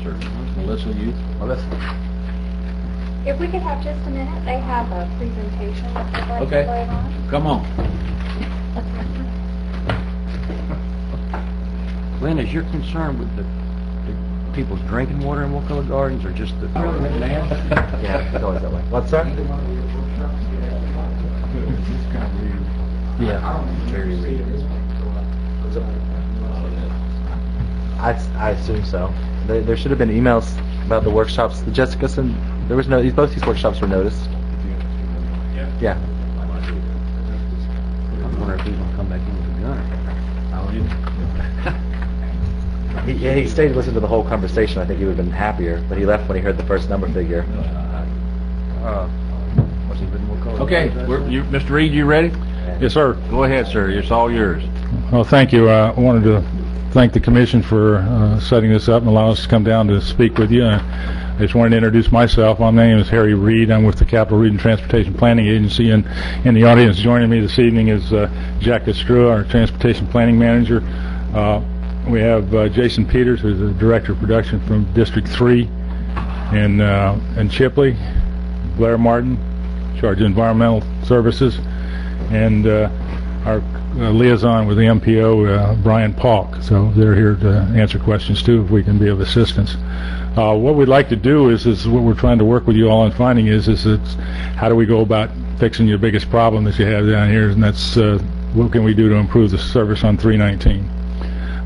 or Melissa, you? Melissa? If we could have just a minute, they have a presentation that they'd like Okay. to play on. Come on. Lynn, is your concern with the people's drinking water in Wakulla Gardens, or just the... Yeah, it's always that way. What's that? Yeah, very weird. I assume so. There should have been emails about the workshops. Jessica, there was no. Both these workshops were noticed. Yeah. I wonder if he's going to come back in with a gun. He stayed to listen to the whole conversation. I think he would have been happier, but he left when he heard the first number figure. Okay, Mr. Reed, you ready? Yes, sir. Go ahead, sir. It's all yours. Well, thank you. I wanted to thank the Commission for setting this up and allowing us to come down to speak with you. I just wanted to introduce myself. My name is Harry Reed. I'm with the Capital Region Transportation Planning Agency, and in the audience joining me this evening is Jack Estrua, our Transportation Planning Manager. We have Jason Peters, who's the Director of Production from District 3, and Chipley, Blair Martin, in charge of Environmental Services, and our liaison with the MPO, Brian Paulk. So they're here to answer questions too, if we can be of assistance. What we'd like to do is what we're trying to work with you all on finding is it's how do we go about fixing your biggest problem that you have down here, and that's what can we do to improve the service on 319.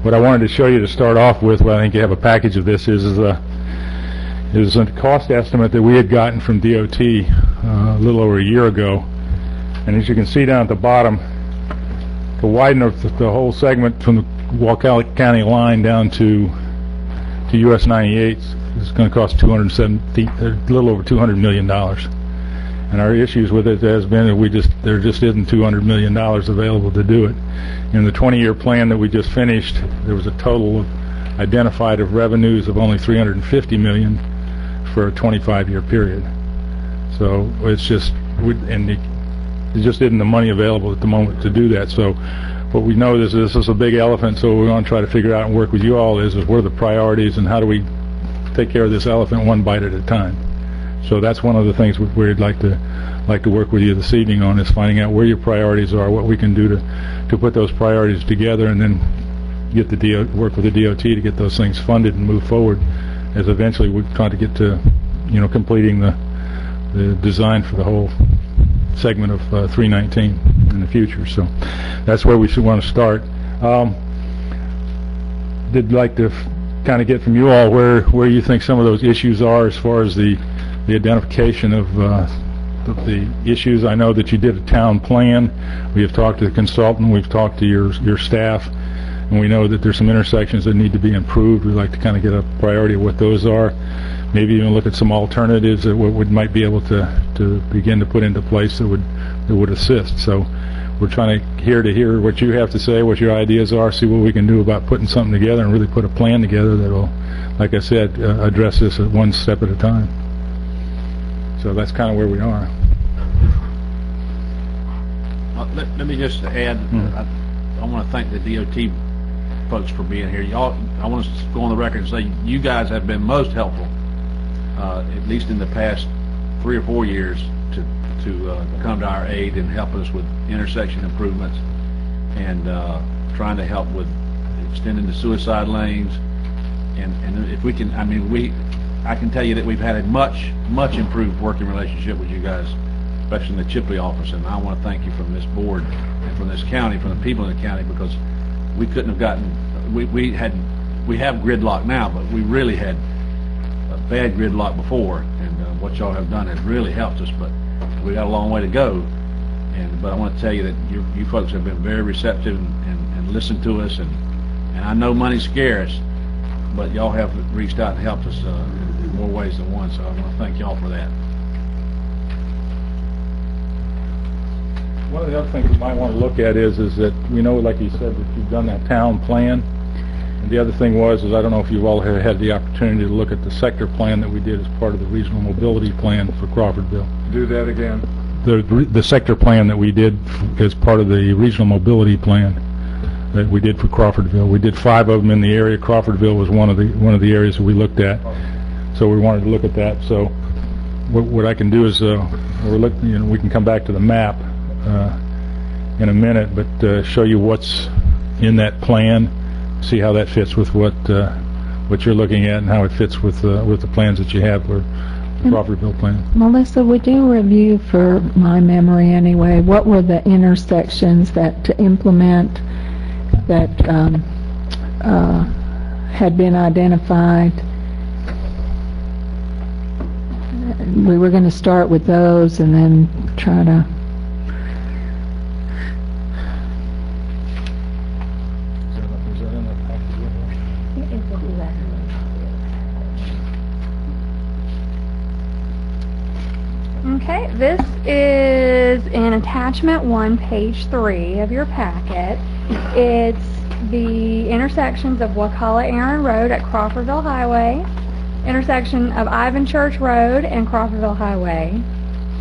What I wanted to show you to start off with, well, I think you have a package of this, is a cost estimate that we had gotten from DOT a little over a year ago. And as you can see down at the bottom, to widen the whole segment from the Wakulla County line down to US 98 is going to cost a little over $200 million. And our issues with it has been that there just isn't $200 million available to do it. In the 20-year plan that we just finished, there was a total of identified of revenues of only $350 million for a 25-year period. So it's just, there just isn't the money available at the moment to do that. So what we know is this is a big elephant, so what we want to try to figure out and work with you all is what are the priorities and how do we take care of this elephant one bite at a time. So that's one of the things we'd like to work with you this evening on, is finding out where your priorities are, what we can do to put those priorities together, and then work with the DOT to get those things funded and move forward, as eventually we're trying to get to completing the design for the whole segment of 319 in the future. So that's where we should want to start. Did like to kind of get from you all where you think some of those issues are as far as the identification of the issues. I know that you did a town plan. We have talked to the consultant. We've talked to your staff, and we know that there's some intersections that need to be improved. We'd like to kind of get a priority of what those are. Maybe even look at some alternatives that we might be able to begin to put into place that would assist. So we're trying to hear what you have to say, what your ideas are, see what we can do about putting something together and really put a plan together that will, like I said, address this one step at a time. So that's kind of where we are. Let me just add, I want to thank the DOT folks for being here. I want to go on the record and say you guys have been most helpful, at least in the past 3 or 4 years, to come to our aid and help us with intersection improvements and trying to help with extending the suicide lanes. And if we can, I can tell you that we've had a much improved working relationship with you guys, especially in the Chipley office, and I want to thank you from this board and from this county, from the people in the county, because we couldn't have gotten, we have gridlock now, but we really had a bad gridlock before, and what y'all have done has really helped us, but we got a long way to go. But I want to tell you that you folks have been very receptive and listened to us, and I know money's scarce, but y'all have reached out and helped us in more ways than one, so I want to thank y'all for that. One of the other things we might want to look at is that we know, like you said, that you've done that town plan. And the other thing is I don't know if you've all had the opportunity to look at the sector plan that we did as part of the regional mobility plan for Crawfordville. Do that again. The sector plan that we did as part of the regional mobility plan that we did for Crawfordville. We did 5 of them in the area. Crawfordville was one of the areas that we looked at. So we wanted to look at that. So what I can do is we can come back to the map in a minute, but show you what's in that plan, see how that fits with what you're looking at and how it fits with the plans that you have for the Crawfordville plan. Melissa, would you review, for my memory anyway, what were the intersections that to implement that had been identified? We were going to start with those and then try to... Okay, this is in attachment 1, page 3 of your packet. It's the intersections of Wakulla Road at Crawfordville Highway, intersection of Ivan Church Road and Crawfordville Highway,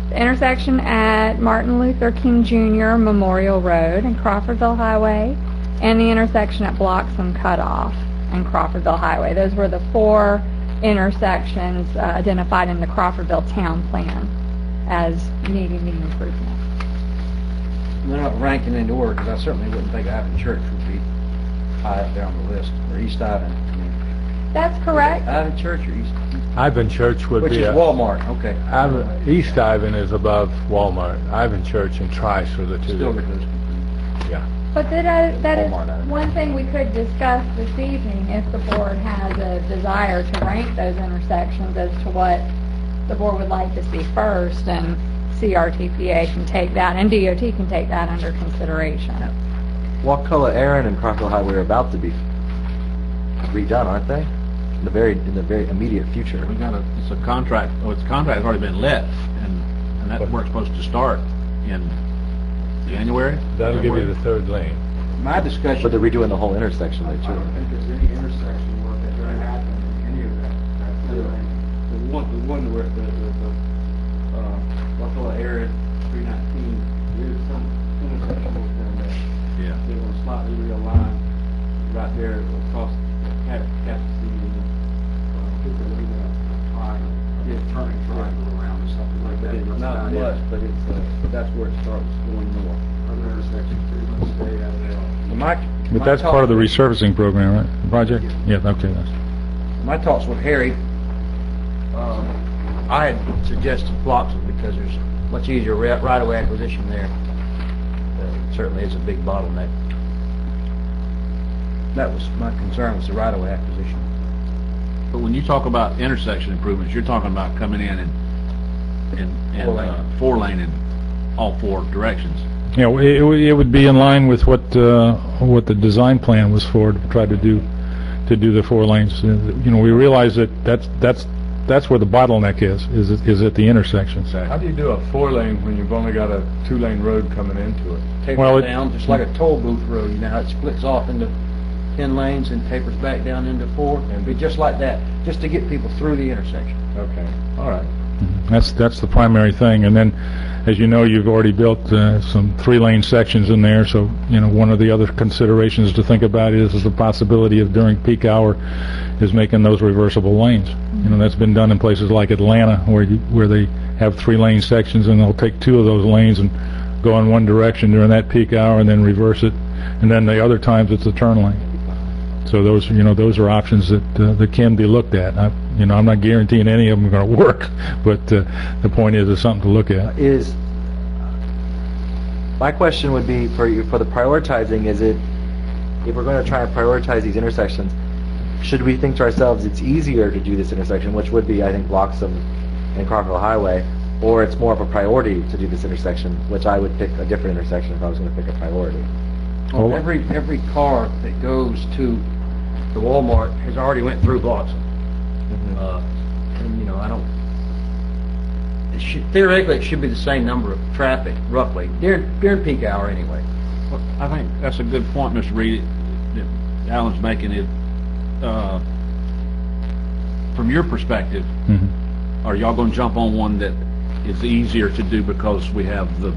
the intersection at Martin Luther King Jr. Memorial Road and Crawfordville Highway, and the intersection at Bloxham Cutoff and Crawfordville Highway. Those were the 4 intersections identified in the Crawfordville Town Plan as needing the improvement. They're not ranking into order, because I certainly wouldn't think Ivan Church would be high up there on the list, or East Ivan. That's correct. Ivan Church or East? Ivan Church would Which be is Walmart, okay. East Ivan is above Walmart. Ivan Church and Trice are the two. Still get those confused. Yeah. But that is Walmart, Ivan. one thing we could discuss this evening if the board has a desire to rank those intersections as to what the board would like to see first, and CRTPA can take that, and DOT can take that under consideration. Wakulla and Crawfordville Highway are about to be redone, aren't they? In the very immediate future. We got it's a contract. Oh, its contract has already been let, and that work's supposed to start in January. That'll give you the 3rd lane. My discussion... But they're redoing the whole intersection there I too. don't think there's any intersection work that's going to happen in any of that. The one where the Wakulla area 319, there's some intersection work down there. Yeah. They're going to slightly realign right there across Cassidy and people are leaving a triangle, turning triangle around or something like that. Not much, but it's that's where it starts going north. Other intersections pretty much stay out there. But that's part of the resurfacing program, right? The project? Yeah, okay. My talks with Harry, I had suggested Bloxham because there's much easier right-of-way acquisition there. Certainly is a big bottleneck. That was my concern, was the right-of-way acquisition. But when you talk about intersection improvements, you're talking about coming in and 4-lane in all 4 directions. Yeah, it would be in line with what the design plan was for, to try to do the 4 lanes. We realize that that's where the bottleneck is at the intersections. How do you do a 4-lane when you've only got a 2-lane road coming into it? Tapers down, just like a toll booth road. You know how it splits off into 10 lanes and tapers back down into 4? It'd be just like that, just to get people through the intersection. Okay, all right. That's the primary thing. And then, as you know, you've already built some 3-lane sections in there, so one of the other considerations to think about is the possibility of during peak hour is making those reversible lanes. That's been done in places like Atlanta where they have 3-lane sections, and they'll take 2 of those lanes and go in one direction during that peak hour and then reverse it, and then the other times it's a turn lane. So those are options that can be looked at. I'm not guaranteeing any of them are going to work, but the point is, it's something to look at. My question would be for the prioritizing, if we're going to try and prioritize these intersections, should we think to ourselves it's easier to do this intersection, which would be, I think, Bloxham and Crawfordville Highway, or it's more of a priority to do this intersection, which I would pick a different intersection if I was going to pick a priority? Well, every car that goes to the Walmart has already went through Bloxham. And I don't. Theoretically, it should be the same number of traffic, roughly, during peak hour anyway. Well, I think that's a good point, Mr. Reed, that Alan's making. It from your perspective, are y'all going to jump on one that is easier to do because we have the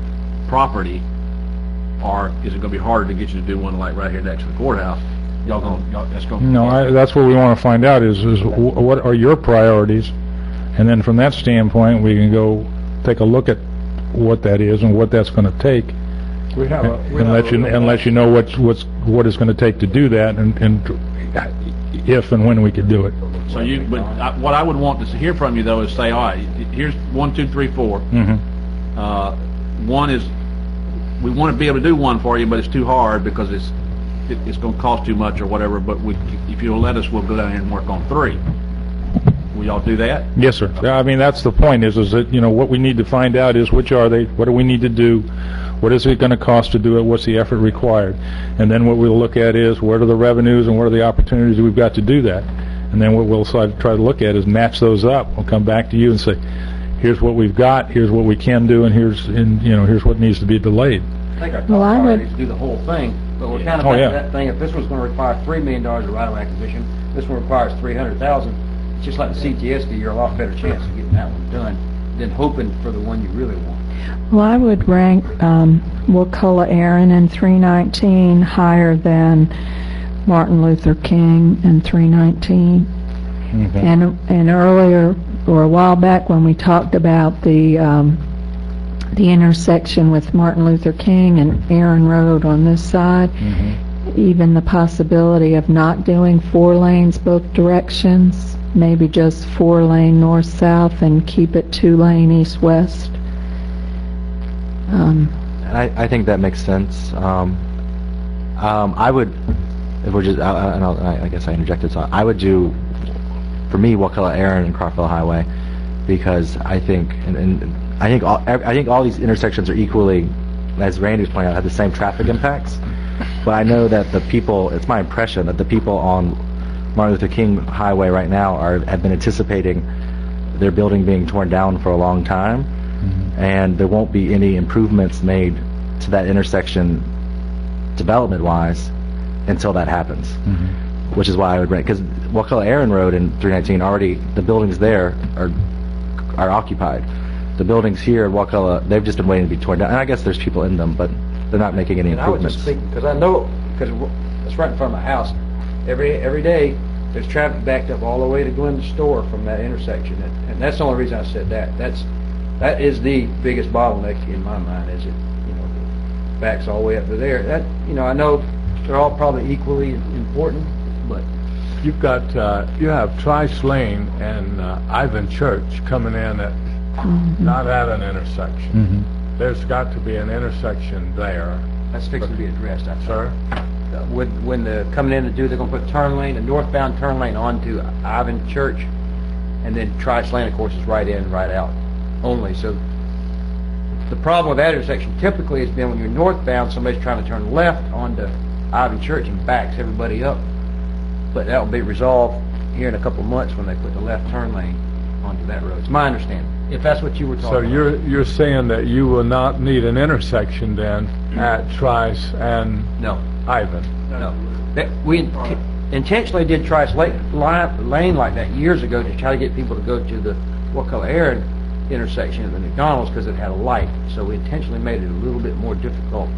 property or is it gonna be harder to get you to do one like right here next to the courthouse? That's gonna. No, that's what we want to find out is what are your priorities? And then from that standpoint, we can go take a look at what that is and what that's going to take. We have And let you know what it's going to take to do that, and if and when we could do it. So what I would want to hear from you though is say, all right, here's 1, 2, 3, 4. One is we want to be able to do one for you, but it's too hard because it's going to cost too much or whatever. But if you'll let us, we'll go down here and work on 3. Will y'all do that? Yes, sir. I mean, that's the point. Is that what we need to find out is which are they? What do we need to do? What is it going to cost to do it? What's the effort required? And then what we'll look at is what are the revenues and what are the opportunities we've got to do that. And then what we'll try to look at is match those up. We'll come back to you and say, here's what we've got, here's what we can do, and here's what needs to be delayed. I think our top priority is to do the whole thing, but we're kind of back to that thing. If this was going to require $3 million of right-of-way acquisition, this one requires $300,000. It's just like the CTS deal, you're a lot better chance of getting that one done than hoping for the one you really want. Well, I would rank Wakulla Aaron and 319 higher than Martin Luther King and 319. And earlier, or a while back, when we talked about the intersection with Martin Luther King and Aaron Road on this side, even the possibility of not doing 4 lanes both directions, maybe just 4-lane north-south and keep it 2-lane east-west. I think that makes sense. I would, if we're just, I guess I interjected, so I would do, for me, Wakulla Aaron and Crawford Highway, because I think, I think all these intersections are equally, as Randy was pointing out, have the same traffic impacts. But I know that the people, it's my impression that the people on Martin Luther King Highway right now have been anticipating their building being torn down for a long time, and there won't be any improvements made to that intersection development-wise until that happens. Which is why I would rank, because Wakulla Aaron Road and 319 already, the buildings there are occupied. The buildings here at Wakulla, they've just been waiting to be torn down, and I guess there's people in them, but they're not making any improvements. I was just thinking, because I know, because it's right in front of my house, every day there's traffic backed up all the way to Glenn's store from that intersection, and that's the only reason I said that. That is the biggest bottleneck in my mind, is it, backs all the way up to there. That, I know they're all probably equally important, but you've got you have Trice Lane and Ivan Church coming in at not at an intersection. There's got to be an intersection there. that's fixing to be addressed, I think. Sir? When they're coming in to do, they're going to put turn lane, a northbound turn lane onto Ivan Church, and then Trice Lane, of course, is right in, right out only. So the problem with that intersection typically has been when you're northbound, somebody's trying to turn left onto Ivan Church and backs everybody up. But that will be resolved here in a couple of months when they put the left turn lane onto that road. It's my understanding, if that's what you were talking about. So you're saying that you will not need an intersection then at Trice and No. Ivan? No. We intentionally did Trice Lane like that years ago to try to get people to go to the Wakulla Aaron intersection at the McDonald's because it had a light. So we intentionally made it a little bit more difficult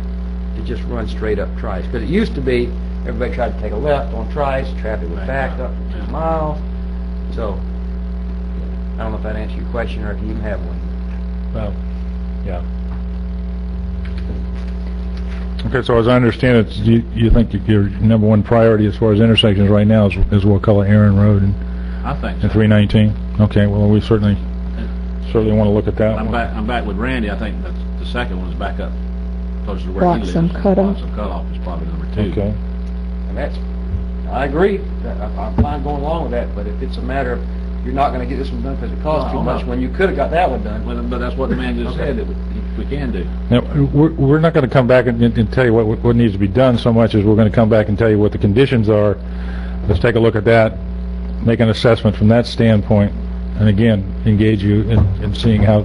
to just run straight up Trice. Because it used to be everybody tried to take a left on Trice, traffic was backed up for 2 miles. So I don't know if that answers your question or if you even have one. Well, yeah. Okay, so as I understand it, you think your number one priority as far as intersections right now is Wakulla Aaron Road and I think so. and 319. Okay, well we certainly want to look at that one. I'm back with Randy. I think that's the second one is back up closer to where he lives. Bloxham Cutoff. Bloxham Cutoff is probably number 2. Okay. And I agree. I'm fine going along with that. But if it's a matter of you're not going to get this one done because it costs too much, when you could have got that one done. But that's what the man just said that we can do. Now, we're not going to come back and tell you what needs to be done so much as we're going to come back and tell you what the conditions are. Let's take a look at that, make an assessment from that standpoint, and again, engage you in seeing how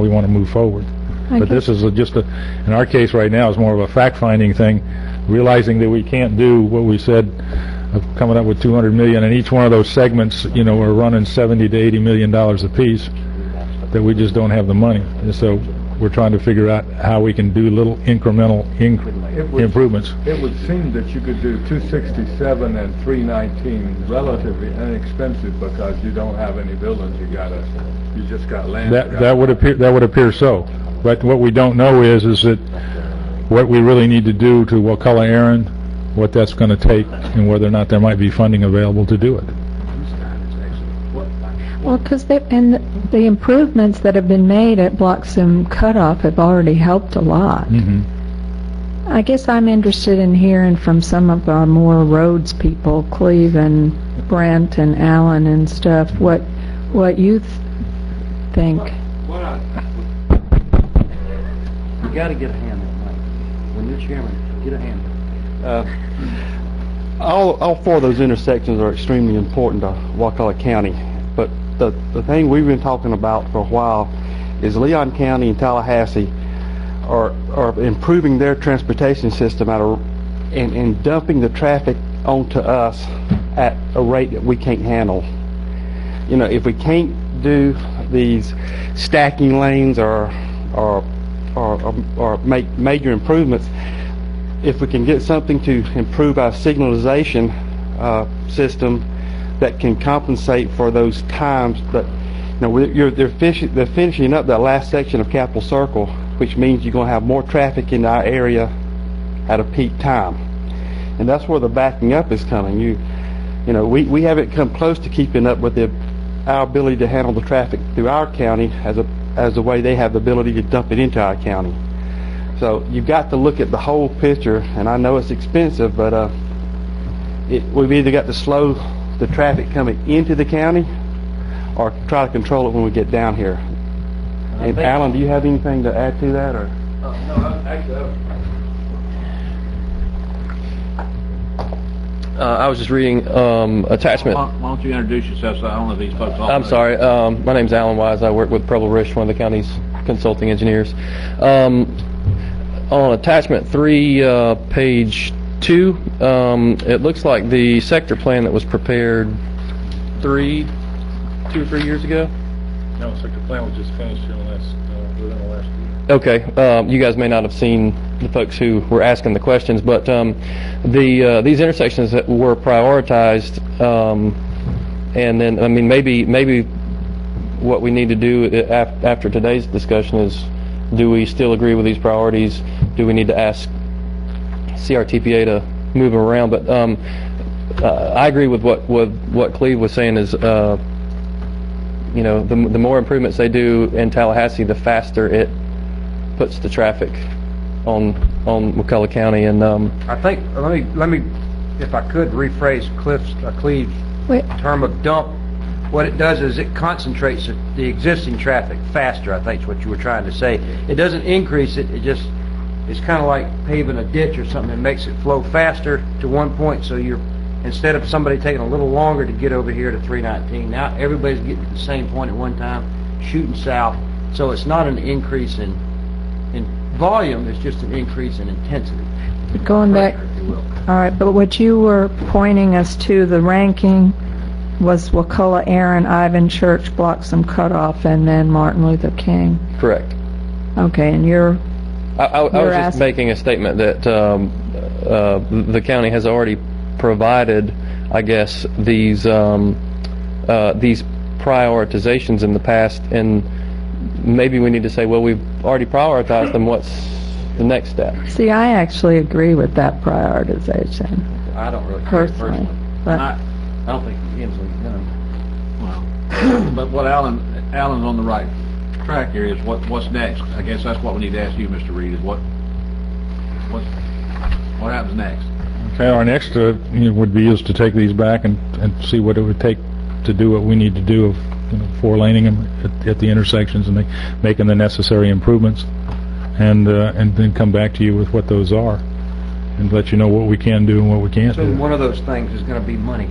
we want to move forward. Okay. But this is in our case right now, is more of a fact-finding thing, realizing that we can't do what we said of coming up with $200 million, and each one of those segments, are running $70 to $80 million a piece, that we just don't have the money. And so we're trying to figure out how we can do little incremental improvements. It would seem that you could do 267 and 319 relatively inexpensive because you don't have any buildings. You just got land. That would appear so. But what we don't know is that what we really need to do to Wakulla Aaron, what that's going to take, and whether or not there might be funding available to do it. Well, because the improvements that have been made at Bloxham Cutoff have already helped a lot. I guess I'm interested in hearing from some of our more roads people, Cleve and Brent and Alan and stuff, what you think. You got to get a hand on it, Mike. When you're chairman, get a hand on it. All four of those intersections are extremely important to Wakulla County, but the thing we've been talking about for a while is Leon County and Tallahassee are improving their transportation system and dumping the traffic onto us at a rate that we can't handle. You know, if we can't do these stacking lanes or make major improvements, if we can get something to improve our signalization system that can compensate for those times that, you know, they're finishing up that last section of Capitol Circle, which means you're going to have more traffic in our area at a peak time, and that's where the backing up is coming. You know, we haven't come close to keeping up with our ability to handle the traffic through our county as the way they have the ability to dump it into our county. So you've got to look at the whole picture, and I know it's expensive, but we've either got to slow the traffic coming into the county or try to control it when we get down here. And Alan, do you have anything to add to that, or? No, actually, I was just reading attachment. Why don't you introduce yourself so I don't know these folks all I'm know. sorry. My name's Alan Wise. I work with Preble Rish, one of the county's consulting engineers. On attachment 3, page 2, it looks like the sector plan that was prepared 2 or 3 years ago. No, sector plan was just finished within the last year. Okay, you guys may not have seen the folks who were asking the questions, but these intersections that were prioritized, and then I mean maybe what we need to do after today's discussion is, do we still agree with these priorities? Do we need to ask CRTPA to move them around? But I agree with what Cleve was saying is, you know, the more improvements they do in Tallahassee, the faster it puts the traffic on Wakulla County. And I think let me if I could rephrase Cleve's term of dump. What it does is it concentrates the existing traffic faster, I think is what you were trying to say. It doesn't increase it, it's kind of like paving a ditch or something. It makes it flow faster to one point, so instead of somebody taking a little longer to get over here to 319, now everybody's getting to the same point at one time, shooting south. So it's not an increase in volume, it's just an increase in intensity. Going back, all right, but what you were pointing us to, the ranking was Wakulla Aaron, Ivan Church, Bloxham Cutoff, and then Martin Luther King. correct. Okay, and I was just making a statement that the county has already provided, I guess, these prioritizations in the past, and maybe we need to say, well, we've already prioritized them. What's the next step? See, I actually agree with that prioritization. I don't really personally. But I don't think Inslee's done. Well, but what Alan's on the right track here is what's next. I guess that's what we need to ask you, Mr. Reed, is what happens next. Okay, our next would be is to take these back and see what it would take to do what we need to do of, you know, 4-laning them at the intersections and making the necessary improvements, and then come back to you with what those are and let you know what we can do and what we can't So do. one of those things is going to be money.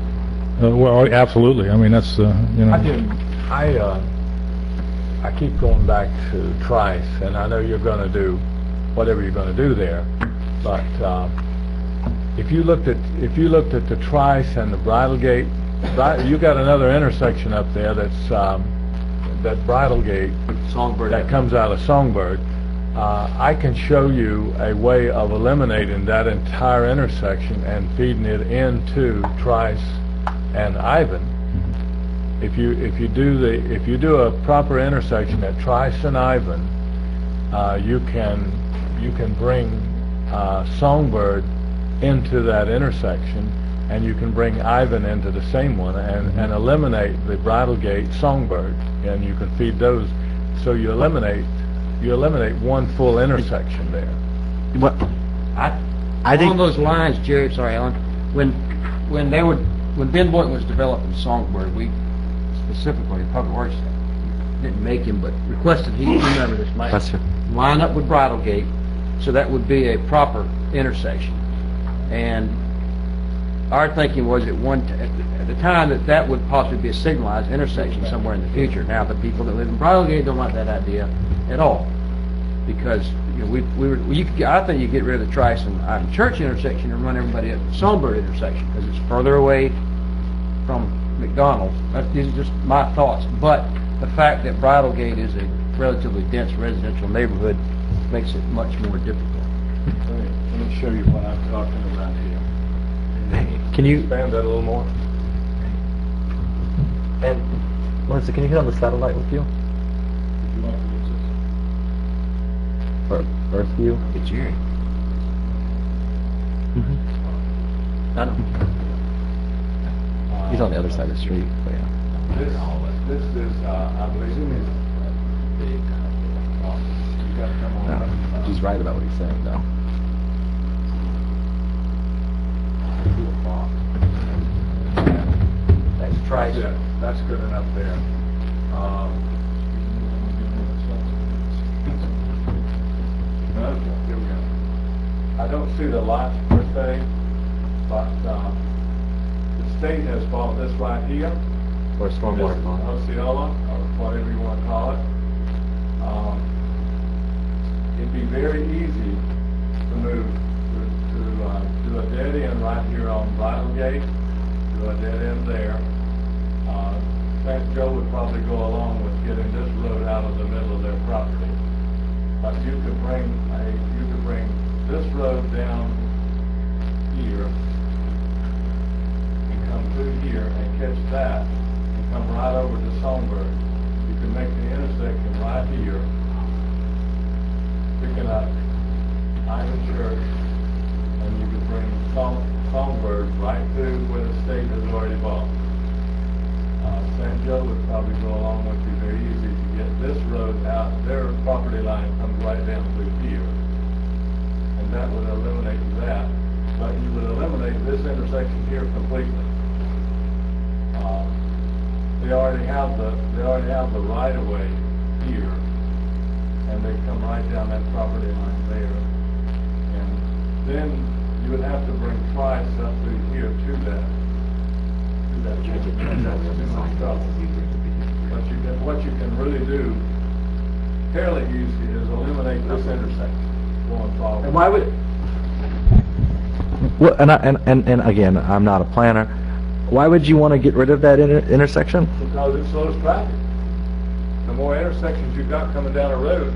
Well, absolutely. I mean, that's you know. I keep going back to Trice, and I know you're going to do whatever you're going to do there, but if you looked at the Trice and the Bridle Gate, you got another intersection up there that's that Bridle Gate Songbird that comes out of Songbird. I can show you a way of eliminating that entire intersection and feeding it into Trice and Ivan. If you do a proper intersection at Trice and Ivan, you can bring Songbird into that intersection, and you can bring Ivan into the same one, and eliminate the Bridle Gate Songbird, and you can feed those. So you eliminate one full intersection there. What? I think along those lines, Jerry. Sorry, Alan. When Ben Boynton was developing Songbird, we specifically, Public Works didn't make him, but requested he remember this, Mike. Yes, sir. Line up with Bridle Gate, so that would be a proper intersection. And our thinking was at the time that would possibly be a signalized intersection somewhere in the future. Now, the people that live in Bridle Gate don't like that idea at all, because I think you get rid of the Trice and Ivan Church intersection and run everybody at the Songbird intersection because it's further away from McDonald's. These are just my thoughts. But the fact that Bridle Gate is a relatively dense residential neighborhood makes it much more difficult. Let me show you what I'm talking about here. Can you, Expand that a little more? and Melissa, can you hit on the satellite with you? Would you like to use this? Or Earth view? It's Jerry. I know. He's on the other side of the street, but yeah. This is, I believe, you got to come on. No, he's right about what he's saying, though. That's Trice. That's good enough there. Here we go. I don't see the lots per se, but the state has bought this right here. Or stormwater This pond. Osceola, or whatever you want to call it. It'd be very easy to move to do a dead end right here on Bridle Gate, do a dead end there. St. Joe would probably go along with getting this road out of the middle of their property. But you could bring this road down here and come through here and catch that and come right over to Songbird. You can make the intersection right here, picking up Ivan Church, and you can bring Songbird right through where the state has already bought. St. Joe would probably go along with you very easy to get this road out. Their property line comes right down through here, and that would eliminate that. But you would eliminate this intersection here completely. They already have the right of way here, and they come right down that property line there. And then you would have to bring Trice up through here to that. But what you can really do fairly easy is eliminate this intersection going forward. And why would? Well, and again, I'm not a planner. Why would you want to get rid of that intersection? Because it slows traffic. The more intersections you've got coming down a road,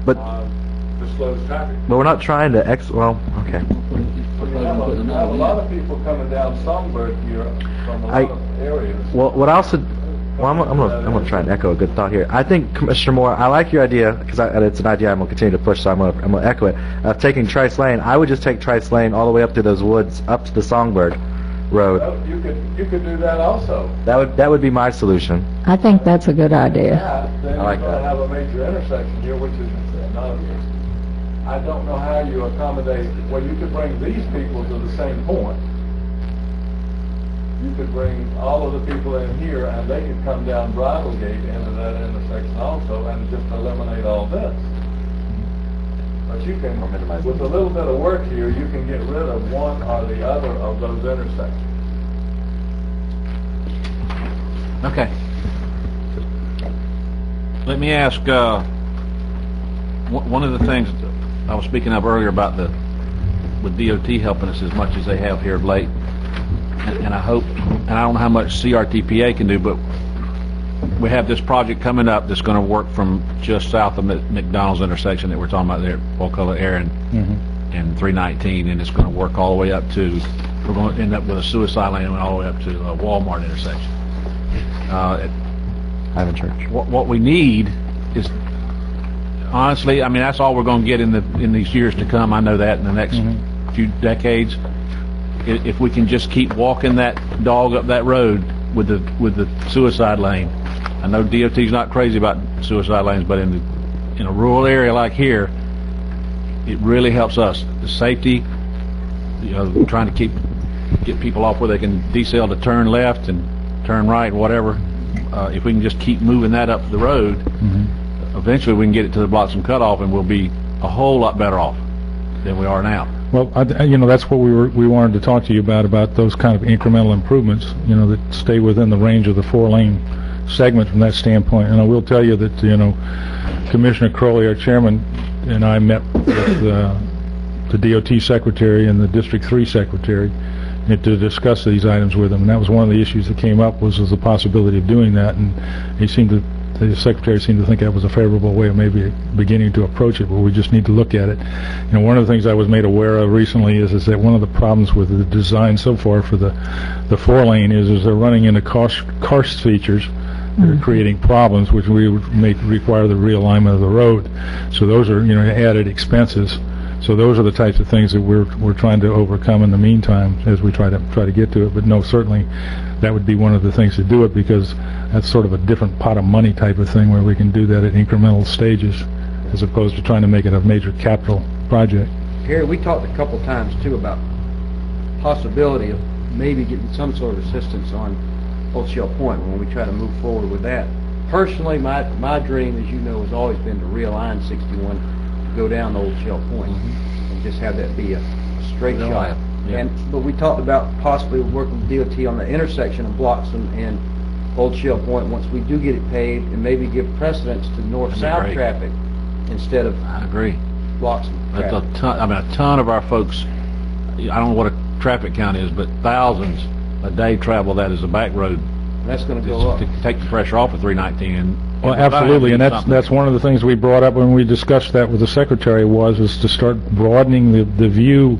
But it slows traffic. but we're not trying to well, okay. You have a lot of people coming down Songbird here from a lot of areas. Well, what else? Well, I'm gonna try and echo a good thought here. I think, Commissioner Moore, I like your idea because it's an idea I'm gonna continue to push. So I'm gonna echo it. Of taking Trice Lane, I would just take Trice Lane all the way up through those woods, up to the Songbird Road. Well, you could do that also. That would be my solution. I think that's a good idea. Then I like you're going to that. have a major intersection here, which is another. I don't know how you accommodate. Well, you could bring these people to the same point. You could bring all of the people in here, and they could come down Bridle Gate into that intersection also, and just eliminate all this. But you can, with a little bit of work here, you can get rid of one or the other of those intersections. Okay. Let me ask, one of the things I was speaking of earlier about with DOT helping us as much as they have here of late, and I hope, and I don't know how much CRTPA can do, but we have this project coming up that's going to work from just south of McDonald's intersection that we're talking about there, Wakulla Aaron and 319, and it's going to work all the way up to, we're going to end up with a suicide lane all the way up to Walmart intersection. Ivan Church. What we need is, honestly, I mean, that's all we're going to get in these years to come. I know that in the next few decades. If we can just keep walking that dog up that road with the suicide lane. I know DOT's not crazy about suicide lanes, but in a rural area like here, it really helps us. The safety, you know, trying to get people off where they can decel to turn left and turn right, whatever. If we can just keep moving that up the road, eventually we can get it to the Bloxham cutoff, and we'll be a whole lot better off than we are now. Well, you know, that's what we wanted to talk to you about those kind of incremental improvements, you know, that stay within the range of the 4-lane segment from that standpoint. And I will tell you that, you know, Commissioner Crowley, our chairman, and I met with the DOT secretary and the District 3 secretary to discuss these items with them. And that was one of the issues that came up was the possibility of doing that. And the secretary seemed to think that was a favorable way of maybe beginning to approach it, but we just need to look at it. You know, one of the things I was made aware of recently is that one of the problems with the design so far for the 4-lane is they're running into karst features that are creating problems, which we would require the realignment of the road. So those are, you know, added expenses. So those are the types of things that we're trying to overcome in the meantime as we try to get to it. But no, certainly that would be one of the things to do it, because that's sort of a different pot of money type of thing where we can do that at incremental stages as opposed to trying to make it a major capital project. Gary, we talked a couple times too about possibility of maybe getting some sort of assistance on Old Shell Point when we try to move forward with that. Personally, my dream, as you know, has always been to realign 61, go down Old Shell Point, and just have that be a straight shot. Yeah. But we talked about possibly working with DOT on the intersection of Bloxham and Old Shell Point once we do get it paved, and maybe give precedence to north-south traffic instead of Bloxham traffic. A ton of our folks, I don't know what a traffic count is, but thousands a day travel that as a back road. That's going to go up. To take the pressure off of 319. Well, absolutely, and that's one of the things we brought up when we discussed that with the secretary was to start broadening the view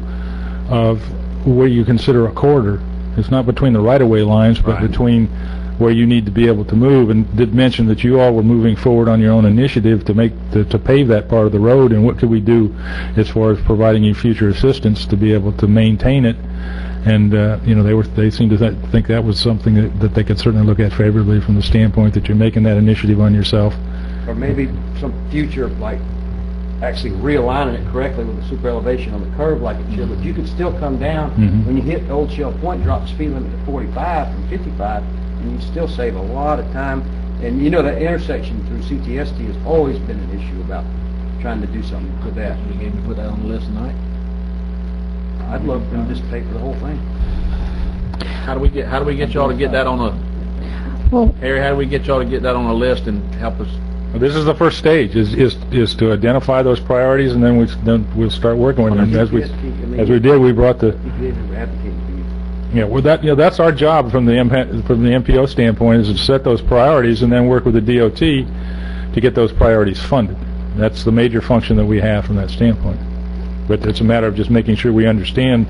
of where you consider a corridor. It's not between the right-of-way lines, but between where you need to be able to move. And did mention that you all were moving forward on your own initiative to pave that part of the road, and what could we do as far as providing you future assistance to be able to maintain it. And you know, they seemed to think that was something that they could certainly look at favorably from the standpoint that you're making that initiative on yourself. Or maybe some future, like actually realigning it correctly with the super elevation on the curve like it should, but you could still come down when you hit Old Shell Point, drop the speed limit to 45 from 55, and you still save a lot of time. And you know, that intersection through CTST has always been an issue about trying to do something with that. You gave me put that on the list tonight. I'd love them to just pay for the whole thing. How do we get y'all to get that on Harry, how do we get y'all to get that on a list and help us? Well, this is the first stage, is to identify those priorities, and then we'll start working with them. As we did, we brought the. Yeah, well, that's our job from the MPO standpoint, is to set those priorities and then work with the DOT to get those priorities funded. That's the major function that we have from that standpoint. But it's a matter of just making sure we understand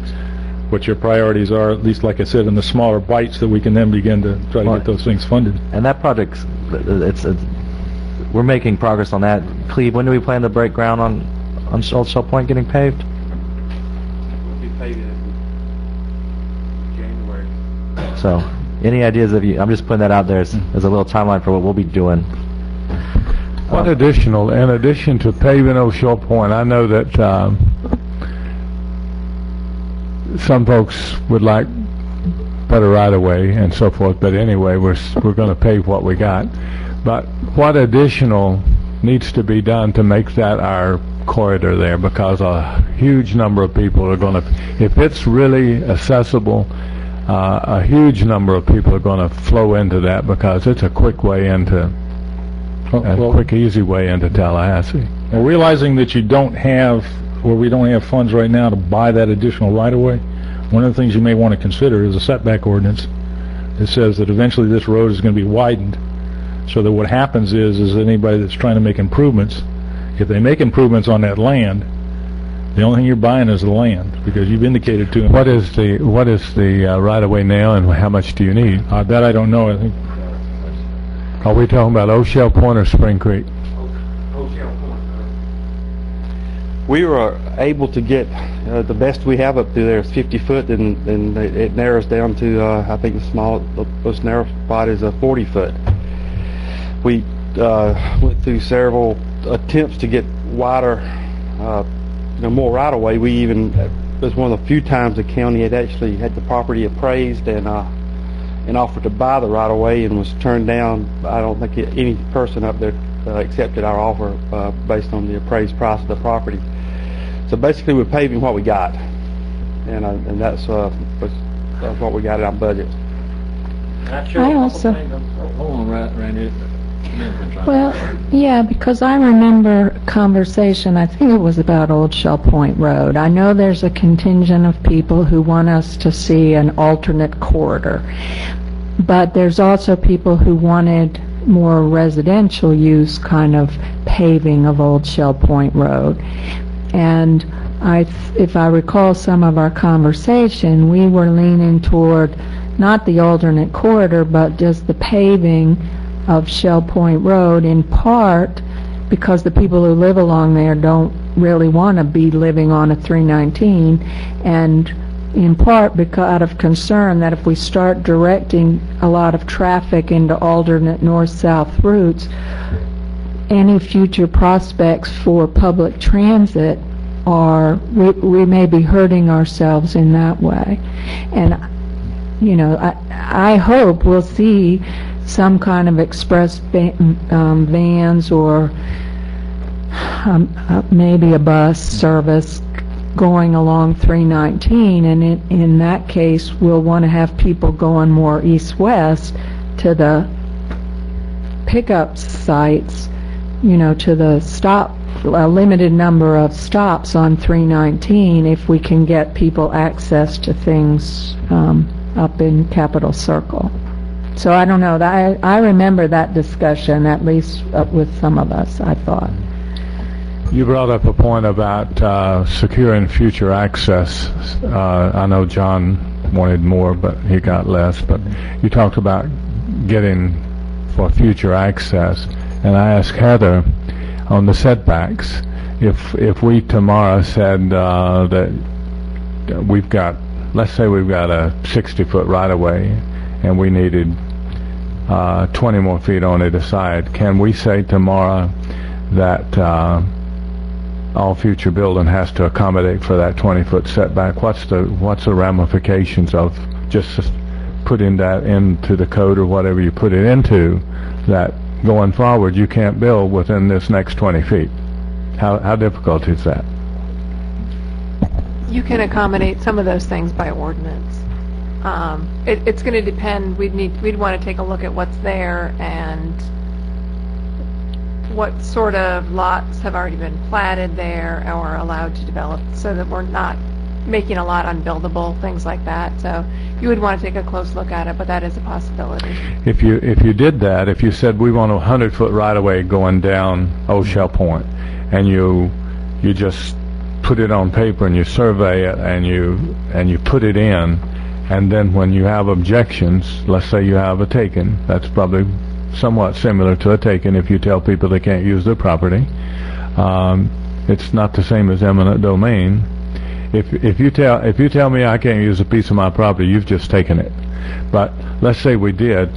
what your priorities are, at least, like I said, in the smaller bites, that we can then begin to try to get those things funded. And that project, we're making progress on that. Cleve, when do we plan to break ground on Old Shell Point getting paved? We'll be paving in January. So, any ideas of you? I'm just putting that out there as a little timeline for what we'll be doing. What in addition to paving Old Shell Point, I know that some folks would like better right-of-way and so forth, but anyway, we're going to pave what we got. But what additional needs to be done to make that our corridor there? Because a huge number of people are going to, if it's really accessible, a huge number of people are going to flow into that, because it's a quick way into, quick, easy way into Tallahassee. Well, realizing that we don't have funds right now to buy that additional right-of-way, one of the things you may want to consider is a setback ordinance that says that eventually this road is going to be widened So that what happens is anybody that's trying to make improvements, if they make improvements on that land, the only thing you're buying is the land, because you've indicated to them. What is the right-of-way now, and how much do you need? That I don't know. I think Are we talking about O'Shell Point or Spring Creek? We were able to get, the best we have up through there is 50 foot, and it narrows down to, I think the most narrow spot is a 40 foot. We went through several attempts to get wider, more right of way. We even, it was one of the few times the county had actually had the property appraised and offered to buy the right of way, and was turned down. I don't think any person up there accepted our offer based on the appraised price of the property. So basically, we're paving what we got, and that's what we got in our budget. I also, Hold on, Randy. well, yeah, because I remember a conversation, I think it was about Old Shell Point Road. I know there's a contingent of people who want us to see an alternate corridor, but there's also people who wanted more residential use kind of paving of Old Shell Point Road. And if I recall some of our conversation, we were leaning toward not the alternate corridor, but just the paving of Shell Point Road, in part because the people who live along there don't really want to be living on a 319, and in part because out of concern that if we start directing a lot of traffic into alternate north-south routes, any future prospects for public transit we may be hurting ourselves in that way. And I hope we'll see some kind of express vans or maybe a bus service going along 319, and in that case we'll want to have people going more east-west to the pickup sites, to the stop, a limited number of stops on 319 if we can get people access to things up in Capitol Circle. So I don't know, I remember that discussion, at least with some of us, I thought. You brought up a point about securing future access. I know John wanted more, but he got less. But you talked about getting for future access, and I asked Heather on the setbacks, if we tomorrow said that we've got, let's say we've got a 60-foot right-of-way, and we needed 20 more feet on either side, can we say tomorrow that all future building has to accommodate for that 20-foot setback? What's the ramifications of just putting that into the code or whatever you put it into, that going forward you can't build within this next 20 feet? How difficult is that? You can accommodate some of those things by ordinance. It's going to depend. We'd want to take a look at what's there and what sort of lots have already been platted there or allowed to develop, so that we're not making a lot unbuildable, things like that. So you would want to take a close look at it, but that is a possibility. If you did that, if you said we want a 100-foot right-of-way going down Old Shell Point, and you just put it on paper and you survey it and you put it in, and then when you have objections, let's say you have a taken, that's probably somewhat similar to a taken if you tell people they can't use their property. It's not the same as eminent domain. If you tell me I can't use a piece of my property, you've just taken it. But let's say we did,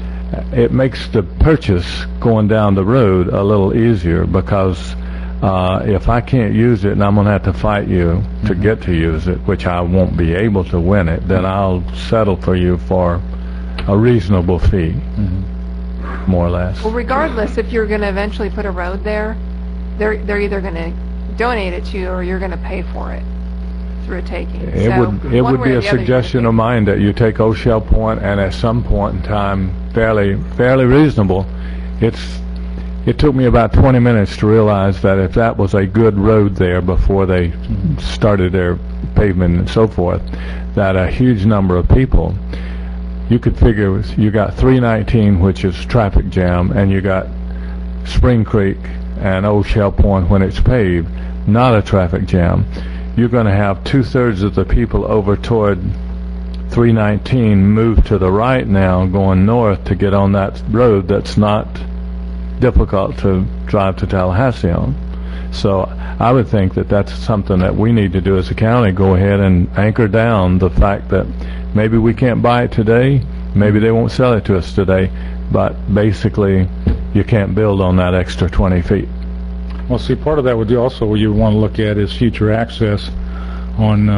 it makes the purchase going down the road a little easier, because if I can't use it and I'm going to have to fight you to get to use it, which I won't be able to win it, then I'll settle for you for a reasonable fee, more or less. Well, regardless, if you're going to eventually put a road there, they're either going to donate it to you or you're going to pay for it through a taking. It would be a suggestion of mine that you take Old Shell Point, and at some point in time, fairly reasonable. It took me about 20 minutes to realize that if that was a good road there before they started their pavement and so forth, that a huge number of people, you could figure you got 319, which is traffic jam, and you got Spring Creek and Old Shell Point when it's paved, not a traffic jam. You're going to have 2/3 of the people over toward 319 move to the right now, going north to get on that road that's not difficult to drive to Tallahassee on. So I would think that that's something that we need to do as a county, go ahead and anchor down the fact that maybe we can't buy it today, maybe they won't sell it to us today, but basically you can't build on that extra 20 feet. Well, see, part of that would also you want to look at is future access on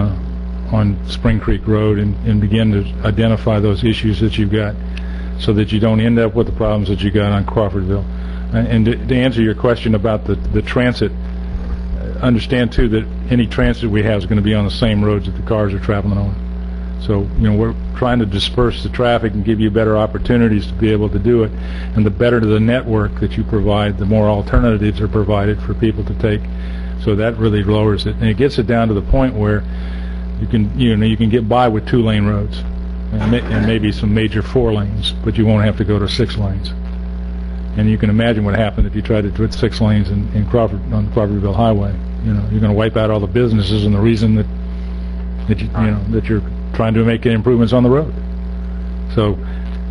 Spring Creek Road and begin to identify those issues that you've got so that you don't end up with the problems that you got on Crawfordville. And to answer your question about the transit, understand too that any transit we have is going to be on the same roads that the cars are traveling on. So, we're trying to disperse the traffic and give you better opportunities to be able to do it. And the better the network that you provide, the more alternatives are provided for people to take. So that really lowers it. And it gets it down to the point where you can get by with 2-lane roads and maybe some major 4 lanes, but you won't have to go to 6 lanes. And you can imagine what happened if you tried to put 6 lanes on Crawfordville Highway. You're going to wipe out all the businesses and the reason that you're trying to make improvements on the road. So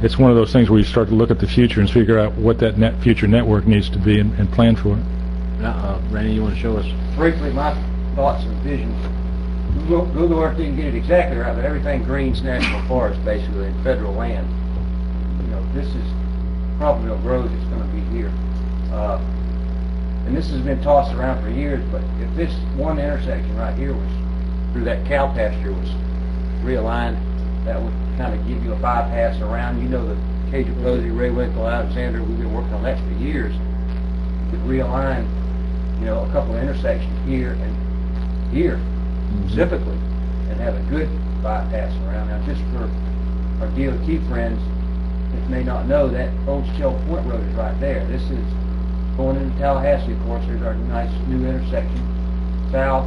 it's one of those things where you start to look at the future and figure out what that future network needs to be and plan for it. Now, Randy, you want to show us? Briefly, my thoughts and visions. Google Earth didn't get it exactly right, but everything green's national forest, basically, in federal land. This is Crawfordville Road that's going to be here. And this has been tossed around for years, but if this one intersection right here was, through that cow pasture, was realigned, that would kind of give you a bypass around. The Cage of Posey, Ray Winkle, Alexander, we've been working on that for years. You could realign, a couple of intersections here and here, specifically, and have a good bypass around. Now, just for our DOT friends that may not know, that Old Shell Point Road is right there. This is going into Tallahassee, of course. There's our nice new intersection south,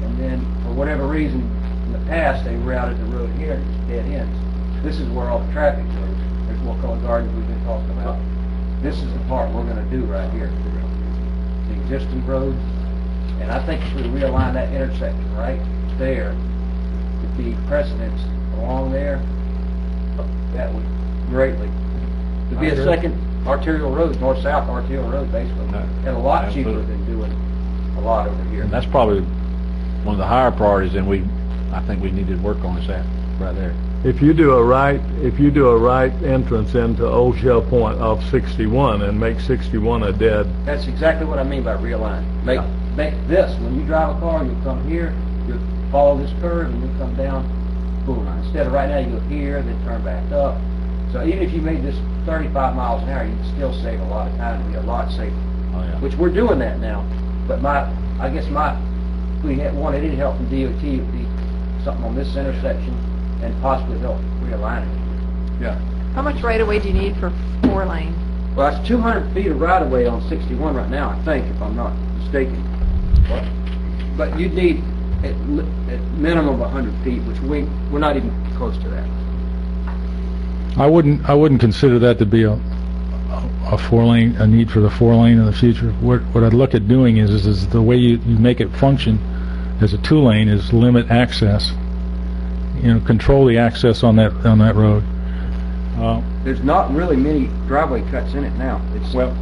and then for whatever reason in the past they routed the road here and it's dead ends. This is where all the traffic goes. There's Wakulla Gardens we've been talking about. This is the part we're going to do right here. The existing road, and I think if we realign that intersection right there to be precedence along there, that would greatly to be a second arterial road, north-south arterial road, basically, and a lot cheaper than doing a lot over here. And that's probably one of the higher priorities, and I think we need to work on is that right there. If you do a right entrance into Old Shell Point off 61 and make 61 a dead. That's exactly what I mean by realign. Make this, when you drive a car, you'll come here, you'll follow this curve, and you'll come down, boom. Instead of right now, you go here, then turn back up. So even if you made this 35 miles an hour, you'd still save a lot of time and be a lot safer. Oh, yeah. Which we're doing that now. But if we wanted any help from DOT, it would be something on this intersection and possibly help realign it. Yeah. How much right-of-way do you need for 4-lane? Well, that's 200 feet of right-of-way on 61 right now, I think, if I'm not mistaken. But you'd need at minimum 100 feet, which we're not even close to that. I wouldn't consider that to be a 4-lane, a need for the 4-lane in the future. What I'd look at doing is the way you make it function as a 2-lane is limit access. Control the access on that road. There's not really many driveway cuts in it now.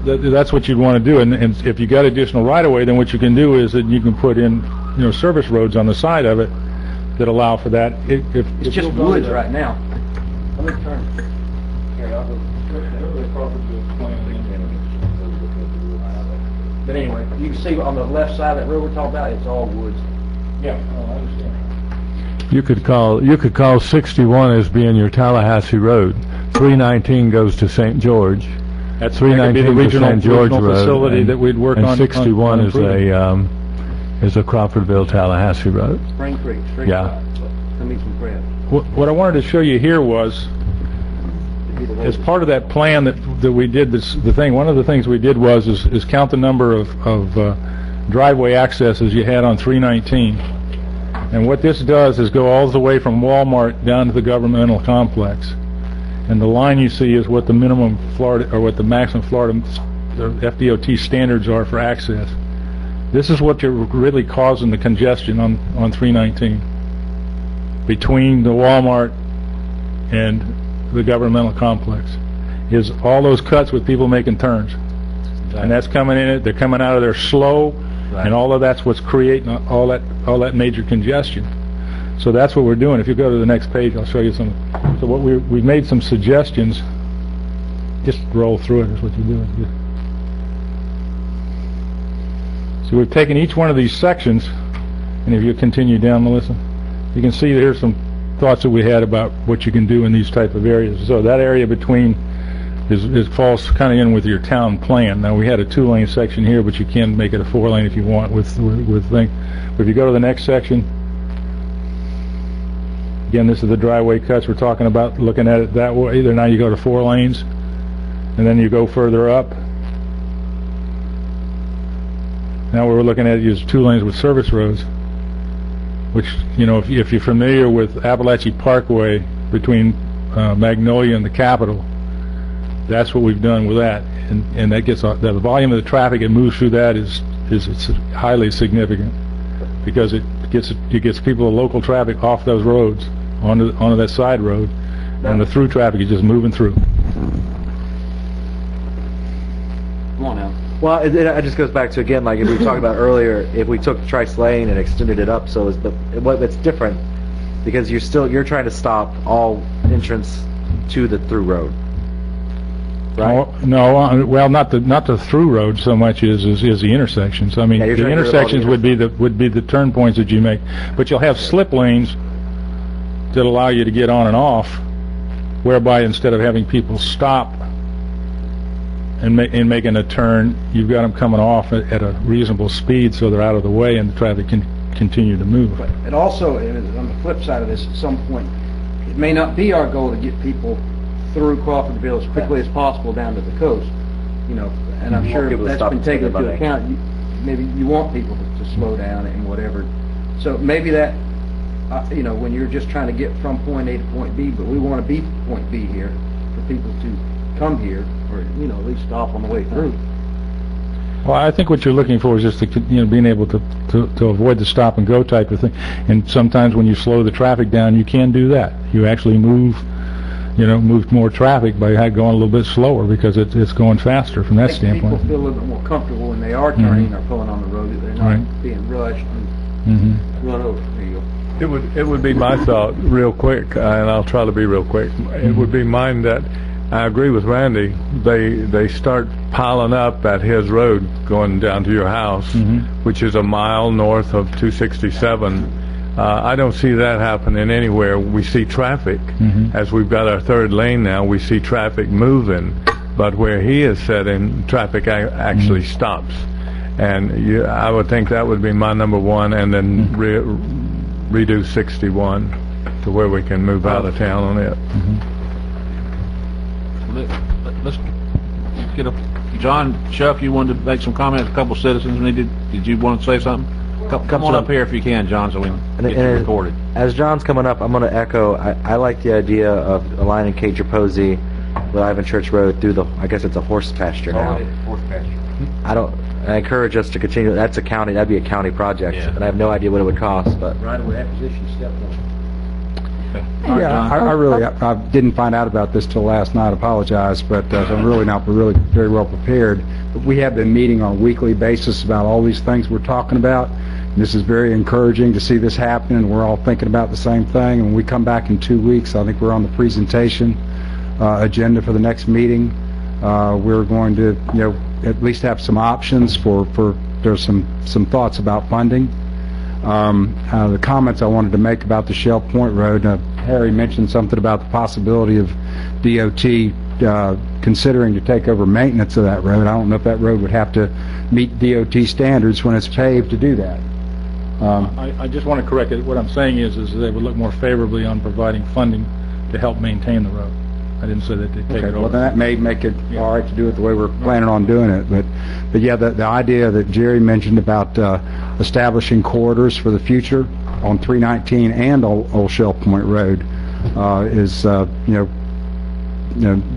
That's what you'd want to do, and if you got additional right-of-way, then what you can do is that you can put in, service roads on the side of it that allow for that. It's just woods right now. Let me turn. Here, I'll go. But anyway, you can see on the left side of that road we're talking about, it's all woods. Yeah, I understand. You could call 61 as being your Tallahassee Road. 319 goes to St. George. That's 319 to St. George Road, facility that we'd work and on. 61 is a Crawfordville Tallahassee Road. Spring Creek, straight Yeah. Come eat some crab. What I wanted to show you here was, as part of that plan that we did, one of the things we did is count the number of driveway accesses you had on 319. And what this does is go all the way from Walmart down to the governmental complex. And the line you see is what the minimum Florida, or what the maximum Florida, the FDOT standards are for access. This is what you're really causing the congestion on 319 between the Walmart and the governmental complex, is all those cuts with people making turns. And that's coming in it, they're coming out of there slow, and all of that's what's creating all that major congestion. So that's what we're doing. If you go to the next page, I'll show you some. So what we've made some suggestions. Just roll through it is what you do. So we've taken each one of these sections, and if you continue down, Melissa, you can see there's some thoughts that we had about what you can do in these type of areas. So that area between falls kind of in with your town plan. Now we had a 2-lane section here, but you can make it a 4-lane if you want with thing. But if you go to the next section, again, this is the driveway cuts we're talking about. Looking at it that way, now you go to 4 lanes, and then you go further up. Now what we're looking at is 2 lanes with service roads, which, you know, if you're familiar with Appalachia Parkway between Magnolia and the Capitol, that's what we've done with that, and that gets the volume of the traffic that moves through that is highly significant, because it gets people, local traffic, off those roads onto that side road, and the through traffic is just moving through. Come on now. Well, it just goes back to, again, like we talked about earlier, if we took Trice Lane and extended it up, so it's different, because you're trying to stop all entrance to the through road. Right? No, well, not the through road so much as the intersections. I mean, Yeah, the intersections would be the turn points that you make, but you'll have slip lanes that allow you to get on and off, whereby instead of having people stop and making a turn, you've got them coming off at a reasonable speed so they're out of the way and the traffic can continue to move. And also, on the flip side of this, at some point, it may not be our goal to get people through Crawfordville as quickly as possible down to the coast, you know, and I'm sure that's been taken into account. Maybe you want people to slow down and whatever. So maybe that, you know, when you're just trying to get from point A to point B, but we want to be point B here for people to come here, or, you know, at least stop on the way through. Well, I think what you're looking for is just being able to avoid the stop and go type of thing. And sometimes when you slow the traffic down, you can do that. You actually move more traffic by going a little bit slower, because it's going faster from that standpoint. People feel a little bit more comfortable when they are turning or pulling on the road, that they're not being rushed and run over. There you go. It would be my thought, real quick, and I'll try to be real quick. It would be mine that I agree with Randy. They start piling up at his road going down to your house, which is a mile north of 267. I don't see that happening anywhere. We see traffic. As we've got our 3rd lane now, we see traffic moving, but where he is setting, traffic actually stops. And I would think that would be my number 1, and then redo 61 to where we can move out of town on it. Let's get John, Chuck, you wanted to make some comments. A couple citizens needed. Did you want to say something? Come on up here if you can, John, so we can get you recorded. As John's coming up, I'm going to echo, I like the idea of aligning Kate Posey with Ivan Church Road through I guess it's a horse pasture now. Horse pasture. I encourage us to continue. That'd be a county project, and I have no idea what it would cost, but. Right away, acquisition step 1. Yeah, I really didn't find out about this till last night. I apologize, but I'm really not very well prepared. But we have been meeting on a weekly basis about all these things we're talking about. And this is very encouraging to see this happen, and we're all thinking about the same thing. And when we come back in 2 weeks, I think we're on the presentation agenda for the next meeting. We're going to, at least have some options for there's some thoughts about funding. The comments I wanted to make about the Shell Point Road, Harry mentioned something about the possibility of DOT considering to take over maintenance of that road. I don't know if that road would have to meet DOT standards when it's paved to do that. I just want to correct it. What I'm saying is they would look more favorably on providing funding to help maintain the road. I didn't say that they'd take it over. Well, then that may make it all right to do it the way we're planning on doing it. But yeah, the idea that Jerry mentioned about establishing corridors for the future on 319 and Old Shell Point Road is,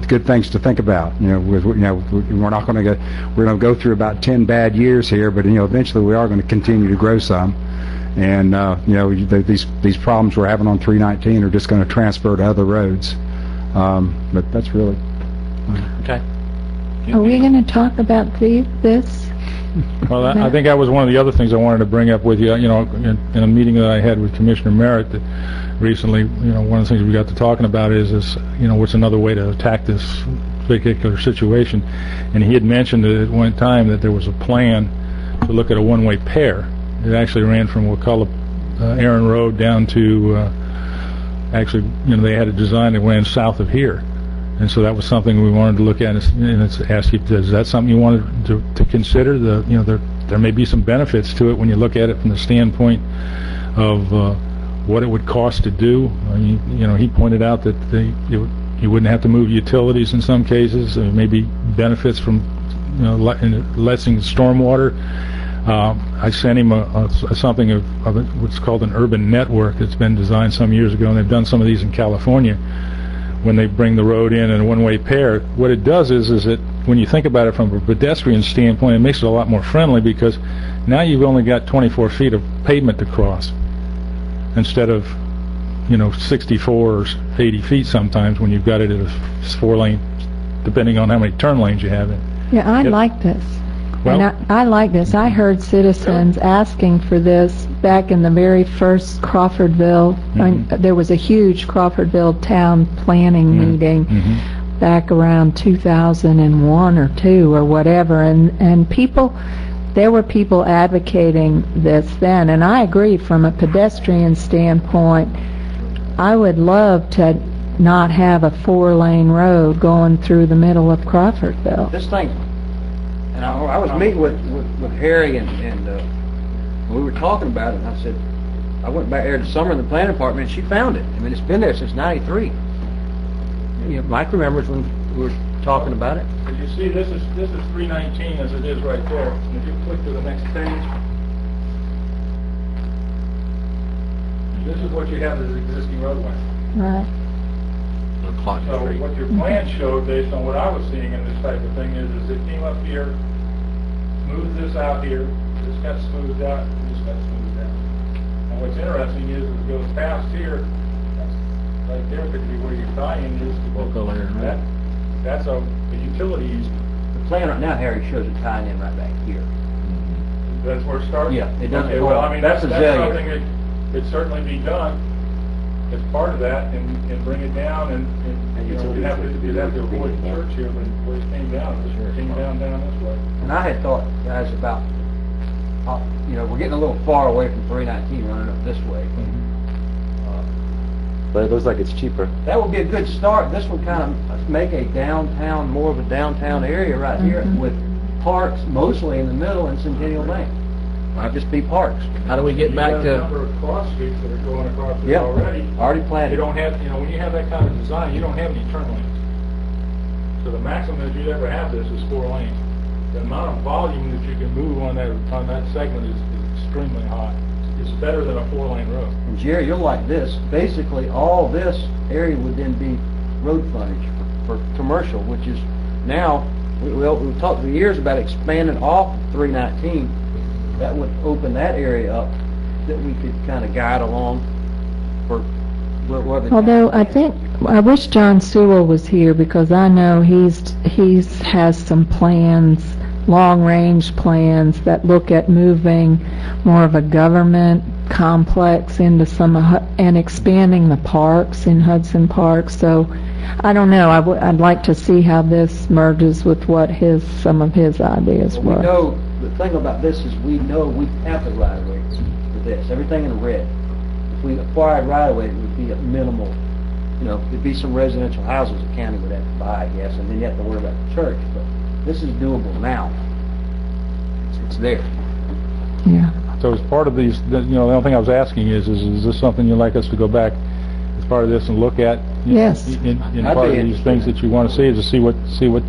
good things to think about. We're not going to we're going to go through about 10 bad years here, but eventually we are going to continue to grow some. And these problems we're having on 319 are just going to transfer to other roads. But that's really Okay. Are we going to talk about this? Well, I think that was one of the other things I wanted to bring up with you. In a meeting that I had with Commissioner Merritt recently, one of the things we got to talking about is what's another way to attack this particular situation. And he had mentioned at one time that there was a plan to look at a one-way pair. It actually ran from Wakulla Aaron Road down to they had a design that went south of here. And so that was something we wanted to look at, and it's asked you, is that something you wanted to consider? There may be some benefits to it when you look at it from the standpoint of what it would cost to do. I mean, he pointed out that you wouldn't have to move utilities in some cases. There may be benefits from lessening stormwater. I sent him something of what's called an urban network that's been designed some years ago, and they've done some of these in California. When they bring the road in a one-way pair, what it does is that when you think about it from a pedestrian standpoint, it makes it a lot more friendly, because now you've only got 24 feet of pavement to cross instead of 64 or 80 feet sometimes when you've got it at a 4-lane, depending on how many turn lanes you have in. Yeah, I like this. Well, and I like this. I heard citizens asking for this back in the very first Crawfordville. There was a huge Crawfordville town planning meeting back around 2001 or 2 or whatever, and there were people advocating this then, and I agree from a pedestrian standpoint. I would love to not have a 4-lane road going through the middle of Crawfordville. This thing, and I was meeting with Harry, and we were talking about it, and I said, I went back there this summer in the planning department, and she found it. I mean, it's been there since '93. Mike remembers when we were talking about it. As you see, this is 319 as it is right there. And if you click to the next page, this is what you have as existing roadway. Right. So what your plan showed, based on what I was seeing in this type of thing, is it came up here, smoothed this out here, this got smoothed out, and this got smoothed out. And what's interesting is it goes past here, right there could be where your tie-in is. That's a utility easement. The plan right now, Harry, shows it tying in right back here. That's where it starts? Yeah, it doesn't Okay, go well, on. I mean, that's something azalea. that could certainly be done as part of that, and bring it down, and you'd have to avoid the church here, but where it came down, it came down this way. And I had thought, guys, about, we're getting a little far away from 319 running up this way. But it looks like it's cheaper. That would be a good start. This would kind of make a downtown, more of a downtown area right here with parks mostly in the middle and Centennial Lane. Might just be parks. How do we get back You have a to... number of cross streets that are going across there already. planted. You don't have, when you have that kind of design, you don't have any turn lanes. So the maximum that you'd ever have this is 4 lanes. The amount of volume that you can move on that segment is extremely high. It's better than a 4-lane road. And Jerry, you're like this. Basically, all this area would then be road frontage for commercial, which is now, we've talked for years about expanding off 319. That would open that area up that we could kind of guide along for where the... Although I wish John Sewell was here, because I know he's has some plans, long-range plans that look at moving more of a government complex into and expanding the parks in Hudson Park. So I don't know. I'd like to see how this merges with what some of his ideas were. We know, the thing about this is we know we have the right-of-way for this. Everything in red. If we acquired right-of-way, it would be a minimal, there'd be some residential houses the county would have to buy, I guess, and then you have to worry about the church. But this is doable now. It's there. Yeah. So as part of these, the only thing I was asking is this something you'd like us to go back as part of this and look at? Yes. In part of these things that you want to see, is to see what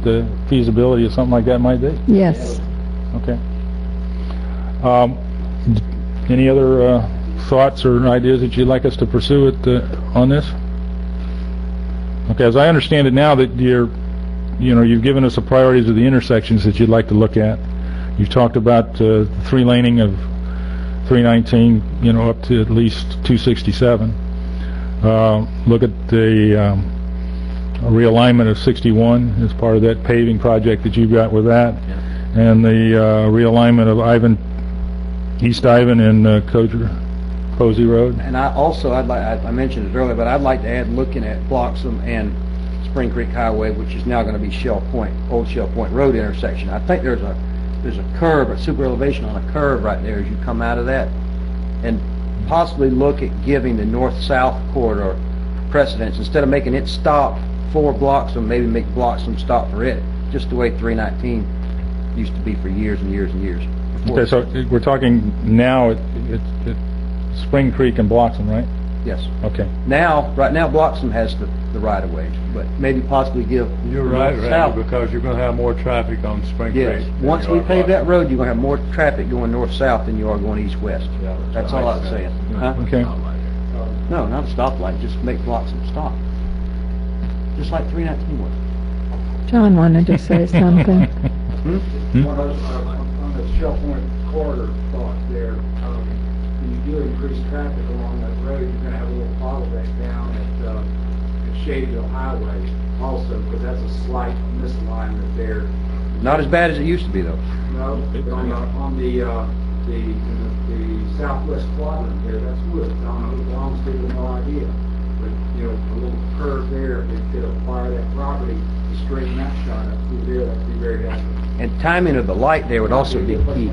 the feasibility of something like that might be? Yes. Okay. Any other thoughts or ideas that you'd like us to pursue on this? Okay, as I understand it now, that you've given us the priorities of the intersections that you'd like to look at. You've talked about the 3-laning of 319, up to at least 267. Look at the realignment of 61 as part of that paving project that you've got with that, and the realignment of East Ivan and Posey Road. And I mentioned it earlier, but I'd like to add looking at Bloxham and Spring Creek Highway, which is now going to be Old Shell Point Road intersection. I think there's a curve, a super elevation on a curve right there as you come out of that, and possibly look at giving the north-south corridor precedence instead of making it stop for Bloxham. Maybe make Bloxham stop for it, just the way 319 used to be for years and years and years. Okay, so we're talking now at Spring Creek and Bloxham, right? Yes. Okay. Right now, Bloxham has the right-of-way, but maybe possibly give... You're right, south. Randy, because you're going to have more traffic on Spring Yes. Creek. Once we pave that road, you're going to have more traffic going north-south than you are going east-west. Yeah, that's all I'm saying. Huh? Okay. No, not a stoplight, just make Bloxham stop. Just like 319 was. John wanted to say something. One of those, on the Shell Point corridor thought there, when you do increase traffic along that road, you're going to have a little bottleneck down at Shadyville Highway also, because that's a slight misalignment there. Not as bad as it used to be, though. No, on the southwest quadrant there, that's wood. Don belongs to no idea. But, a little curve there, if they could acquire that property, to straighten that shot up through there, that'd be very helpful. And timing of the light there would also be key.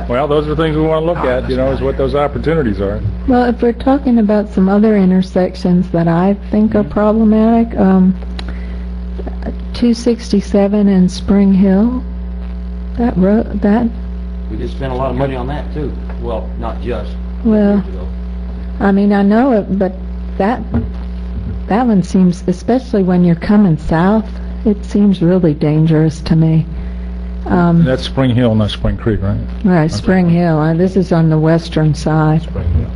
Well, those are things we want to look at, is what those opportunities are. Well, if we're talking about some other intersections that I think are problematic, 267 and Spring Hill, that road, We just spent a lot of money on that, too. Well, not just. Well, I mean, I know it, but that one seems, especially when you're coming south, it seems really dangerous to me. That's Spring Hill, not Spring Creek, right? Right, Spring Hill. This is on the western side. Spring Hill.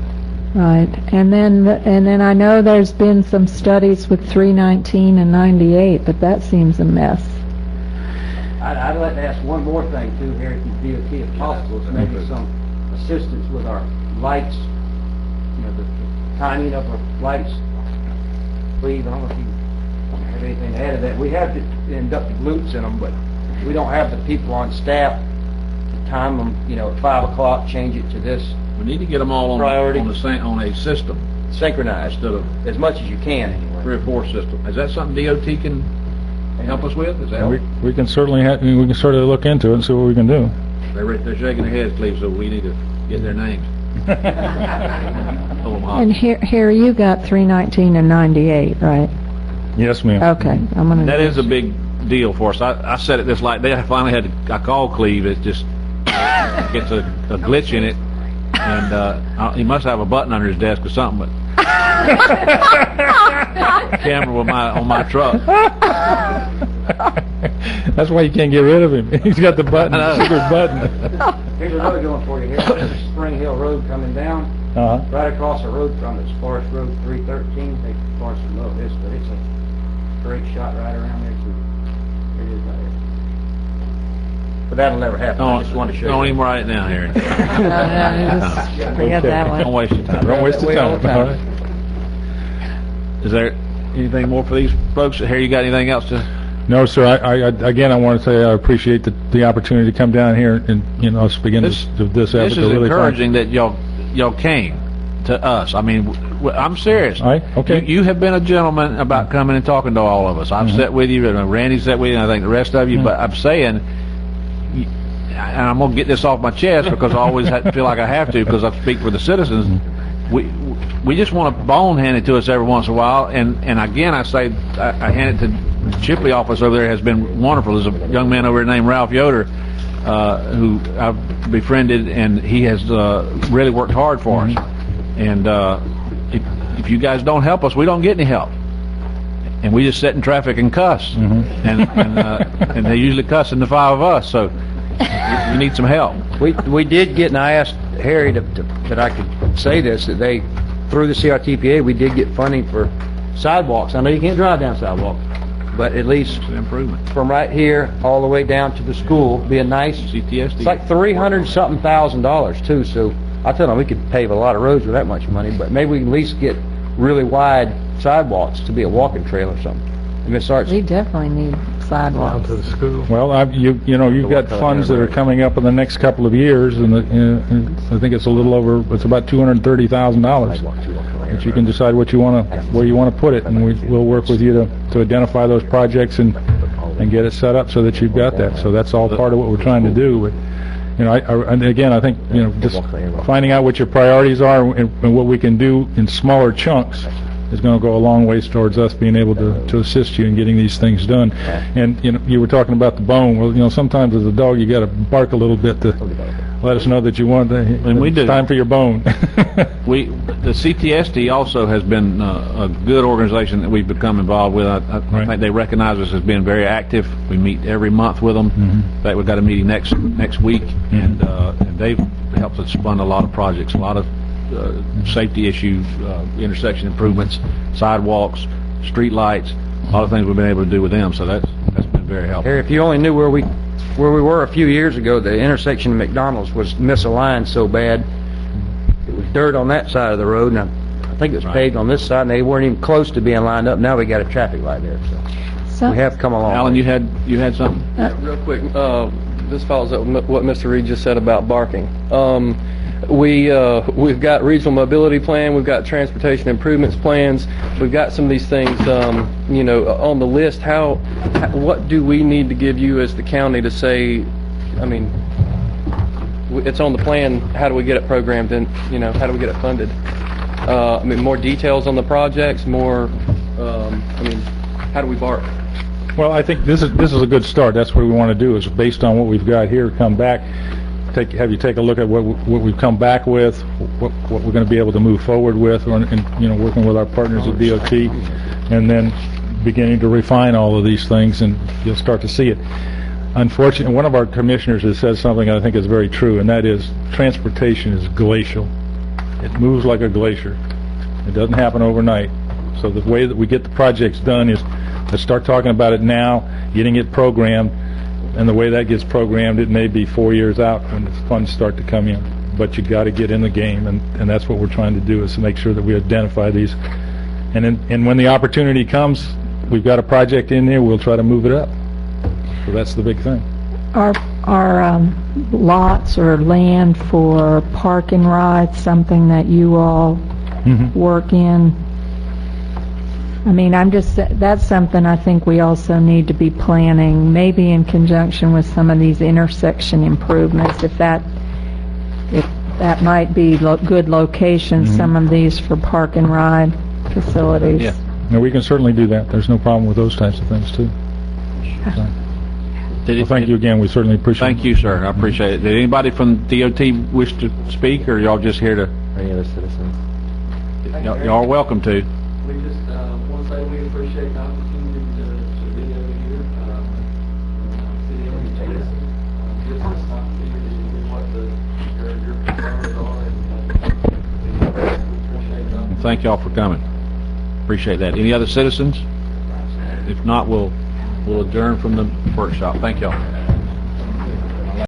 Right, and then I know there's been some studies with 319 and 98, but that seems a mess. I'd like to ask one more thing too here at the DOT if possible, is maybe some assistance with our lights, the timing of our lights. Please, I don't know if you have anything to add to that. We have the inductive loops in them, but we don't have the people on staff to time them, at 5 o'clock, change it to this. We need to get them all on Priority. on a system Synchronized, instead of as much as you can anyway. 3 or 4 system. Is that something DOT can help us with? Is that We can certainly look into it and see what we can do. they're shaking their heads, Cleve, so we need to get their names. And here you got 319 and 98, right? Yes, ma'am. Okay, I'm gonna. That is a big deal for us. I said it this like they finally had to, I called Cleve. It just gets a glitch in it, and he must have a button under his desk or something. But camera on my truck. That's why you can't get rid of him. He's got the button, the secret button. Here's another good one for you here. There's Spring Hill Road coming down. Right across the road from it's Forest Road 313. They Forest would love this, but it's a great shot right around there too. There it is right there. But that'll never happen. I just wanted to show you. Don't even write it down here. Just forget that one. Don't waste your time. Don't waste your time. All right. Is there anything more for these folks? Here, you got anything else to? No, sir. I again, I want to say I appreciate the opportunity to come down here and us begin this effort. This is encouraging that y'all came to us. I mean, I'm serious. All right. Okay. You have been a gentleman about coming and talking to all of us. I've sat with you, and Randy sat with you, and I think the rest of you. But I'm saying, and I'm going to get this off my chest because I always feel like I have to because I speak for the citizens. We just want to bone-hand it to us every once in a while, and again I say I hand it to the Chipley office over there has been wonderful. There's a young man over there named Ralph Yoder who I've befriended, and he has really worked hard for us. And if you guys don't help us, we don't get any help. And we just sit in traffic and cuss, and they usually cuss in the 5 of us. So we need some help. We did get, and I asked Harry that I could say this, that through the CRTPA, we did get funding for sidewalks. I know you can't drive down sidewalks, but at least It's an improvement. from right here all the way down to the school, be a nice, CTSD. it's like $300-something thousand too, so I tell them we could pave a lot of roads with that much money, but maybe we can at least get really wide sidewalks to be a walking trail or something. And Ms. Arts, We definitely need Down sidewalks. to the school. Well, you've got funds that are coming up in the next couple of years, and I think it's it's about $230,000 that you can decide where you want to put it, and we'll work with you to identify those projects and get it set up so that you've got that. So that's all part of what we're trying to do. But, and again, I think, just finding out what your priorities are and what we can do in smaller chunks is going to go a long ways towards us being able to assist you in getting these things done. And, you were talking about the bone. Well, sometimes as a dog you got to bark a little bit to let us know that you want And we do. time for your bone. The CTSD also has been a good organization that we've become involved with. I Right. think they recognize us as being very active. We meet every month with them. In fact, we've got a meeting next week, and they've helped us fund a lot of projects, a lot of safety issues, intersection improvements, sidewalks, street lights, a lot of things we've been able to do with them. So that's been very helpful. Harry, if you only knew where we were a few years ago, the intersection of McDonald's was misaligned so bad. It was dirt on that side of the road, and I think it was paved on this side, and they weren't even close to being lined up. Now we got a traffic light there, so we have come along. Alan, you had something? Real quick, this follows up what Mr. Reed just said about barking. We've got regional mobility plan, we've got transportation improvements plans, we've got some of these things, on the list. What do we need to give you as the county to say, it's on the plan, how do we get it programmed and, how do we get it funded? More details on the projects, how do we bark? Well, I think this is a good start. That's what we want to do, is based on what we've got here, come back, have you take a look at what we've come back with, what we're going to be able to move forward with, and working with our partners at DOT, and then beginning to refine all of these things, and you'll start to see it. Unfortunately, one of our commissioners has said something I think is very true, and that is transportation is glacial. It moves like a glacier. It doesn't happen overnight. So the way that we get the projects done is let's start talking about it now, getting it programmed, and the way that gets programmed, it may be 4 years out when the funds start to come in. But you got to get in the game, and that's what we're trying to do, is to make sure that we identify these. And when the opportunity comes, we've got a project in there, we'll try to move it up. So that's the big thing. Are lots or land for park and ride something that you all work in? That's something I think we also need to be planning, maybe in conjunction with some of these intersection improvements, if that might be good locations, some of these for park and ride facilities. Yeah. No, we can certainly do that. There's no problem with those types of things, too. So. Well, thank you again. We certainly appreciate it. Thank you, sir. I appreciate it. Did anybody from DOT wish to speak, or y'all just here to? Any other citizens? Y'all are welcome to. We just want to say we appreciate the opportunity to be over here. City educators gives us an opportunity to do what your concerns are, and we appreciate that. Thank y'all for coming. Appreciate that. Any other citizens? If not, we'll adjourn from the workshop. Thank y'all.